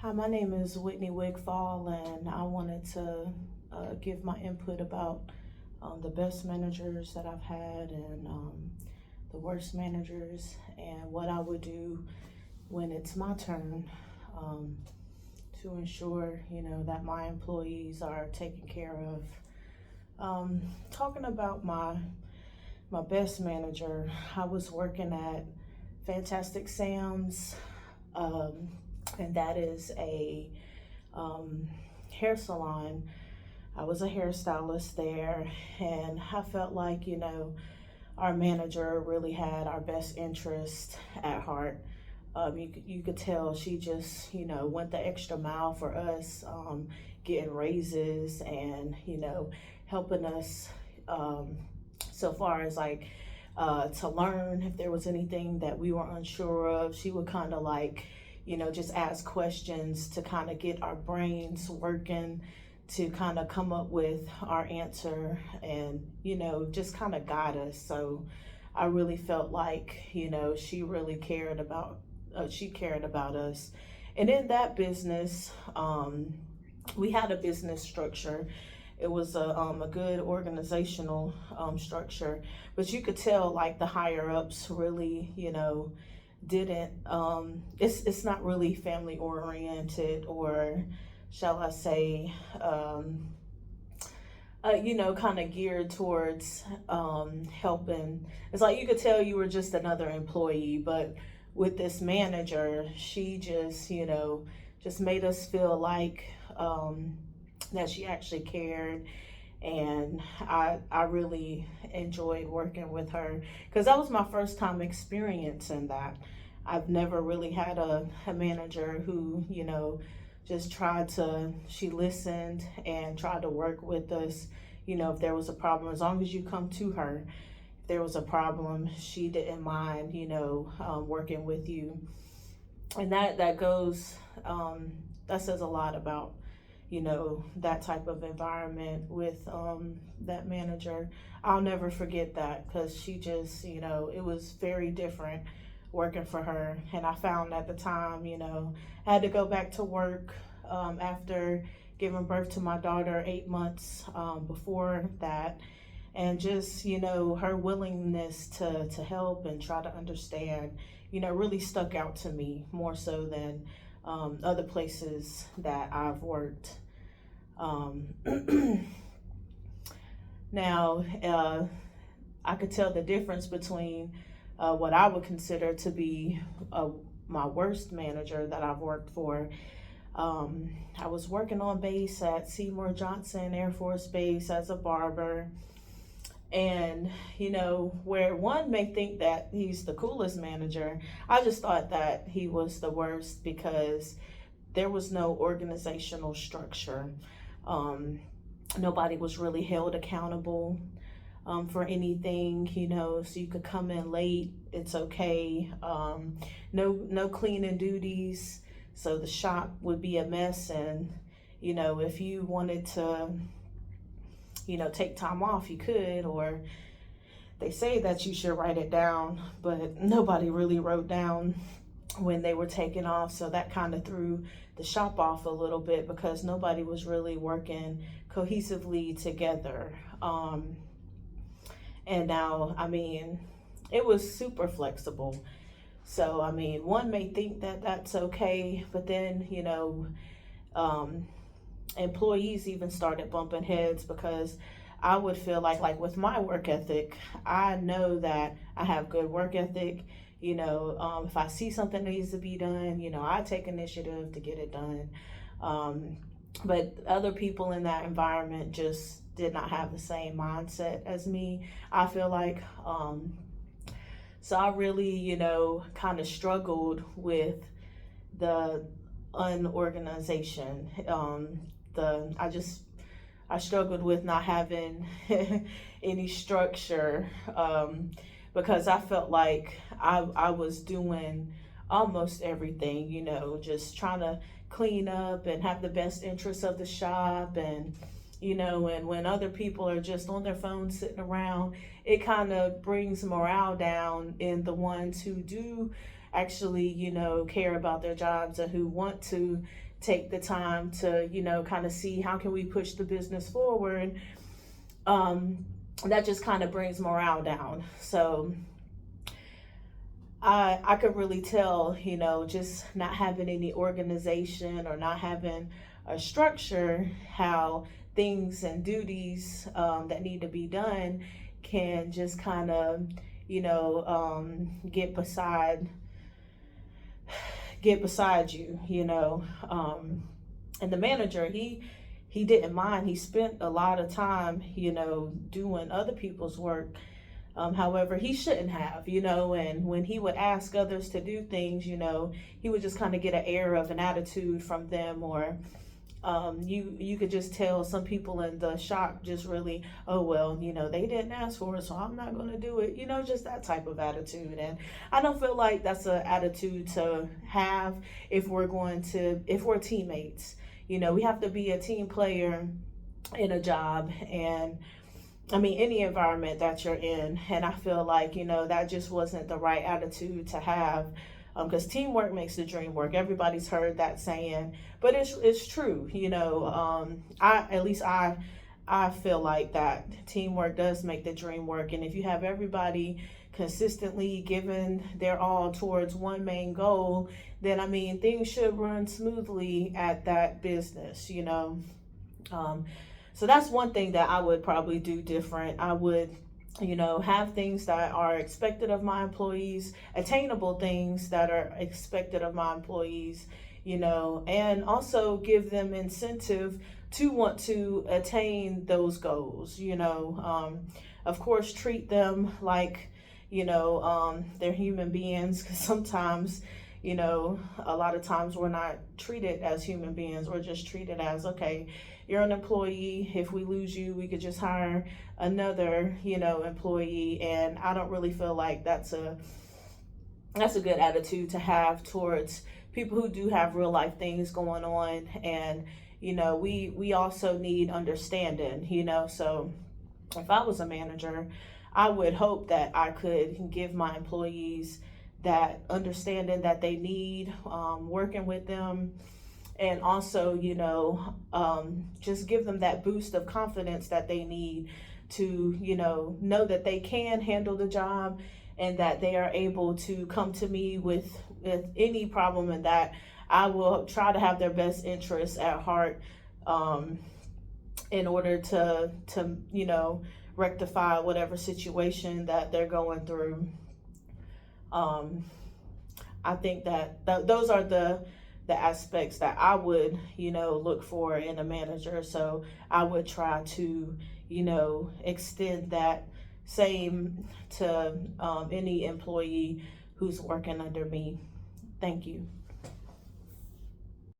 Hi, my name is Whitney Wigfall, and I wanted to give my input about the best managers that I've had and the worst managers, and what I would do when it's my turn um, to ensure, that my employees are taken care of. Talking about my best manager, I was working at Fantastic Sam's, um, and that is a um, hair salon. I was a hairstylist there, and I felt like, our manager really had our best interest at heart. You could tell she just, went the extra mile for us, getting raises and, helping us so far as like to learn if there was anything that we were unsure of. She would kind of like, just ask questions to kind of get our brains working to kind of come up with our answer and, just kind of guide us. So I really felt like, she really she cared about us. And in that business, we had a business structure. It was a good organizational structure, but you could tell like the higher ups really, didn't. It's not really family oriented, or shall I say, kind of geared towards helping. It's like you could tell you were just another employee, but with this manager, she just, just made us feel like that she actually cared. And I really enjoyed working with her because that was my first time experiencing that. I've never really had a manager who, just she listened and tried to work with us. If there was a problem, as long as you come to her, if there was a problem, she didn't mind, working with you. And that goes, that says a lot about, that type of environment with that manager. I'll never forget that because she just, it was very different working for her. And I found at the time, I had to go back to work after giving birth to my daughter 8 months before that. And just, her willingness to help and try to understand, really stuck out to me more so than other places that I've worked. Um, Now, I could tell the difference between what I would consider to be my worst manager that I've worked for. I was working on base at Seymour Johnson Air Force Base as a barber. And, where one may think that he's the coolest manager, I just thought that he was the worst because there was no organizational structure. Um, Nobody was really held accountable for anything, so you could come in late, it's okay. No cleaning duties, so the shop would be a mess. And, if you wanted to, take time off, you could, or they say that you should write it down, but nobody really wrote down when they were taking off. So that kind of threw the shop off a little bit because nobody was really working cohesively together. And now, it was super flexible. So, one may think that that's okay, but then, um, employees even started bumping heads because I would feel like with my work ethic, I know that I have good work ethic. If I see something that needs to be done, I take initiative to get it done. But other people in that environment just did not have the same mindset as me, I feel like. So I really, kind of struggled with the unorganization. I struggled with not having any structure, because I felt like I was doing almost everything, just trying to clean up and have the best interests of the shop. And, and when other people are just on their phones sitting around, it kind of brings morale down in the ones who do actually, care about their jobs and who want to take the time to, kind of see how can we push the business forward, that just kind of brings morale down. So I could really tell, just not having any organization or not having a structure, how things and duties that need to be done can just kind of, get beside you, and the manager, he didn't mind. He spent a lot of time, doing other people's work. However, he shouldn't have, and when he would ask others to do things, he would just kind of get an air of an attitude from them, or you could just tell some people in the shop just really, oh, well, they didn't ask for it, so I'm not going to do it, just that type of attitude. And I don't feel like that's an attitude to have if we're teammates. We have to be a team player in a job, and I mean, any environment that you're in. And I feel like, that just wasn't the right attitude to have, because teamwork makes the dream work. Everybody's heard that saying, but it's true. I feel like that teamwork does make the dream work. And if you have everybody consistently giving their all towards one main goal, then I mean, things should run smoothly at that business, So that's one thing that I would probably do different. I would, have things that are expected of my employees, attainable things that are expected of my employees, and also give them incentive to want to attain those goals, Of course, treat them like, they're human beings, because sometimes, a lot of times we're not treated as human beings. We're just treated as, okay, you're an employee. If we lose you, we could just hire another, employee. And I don't really feel like that's a good attitude to have towards people who do have real life things going on. And, we also need understanding, so if I was a manager, I would hope that I could give my employees that understanding that they need, working with them, and also, just give them that boost of confidence that they need to, know that they can handle the job, and that they are able to come to me with any problem, and that I will try to have their best interests at heart, in order to rectify whatever situation that they're going through. I think that those are the aspects that I would, look for in a manager. So I would try to, extend that same to any employee who's working under me. Thank you.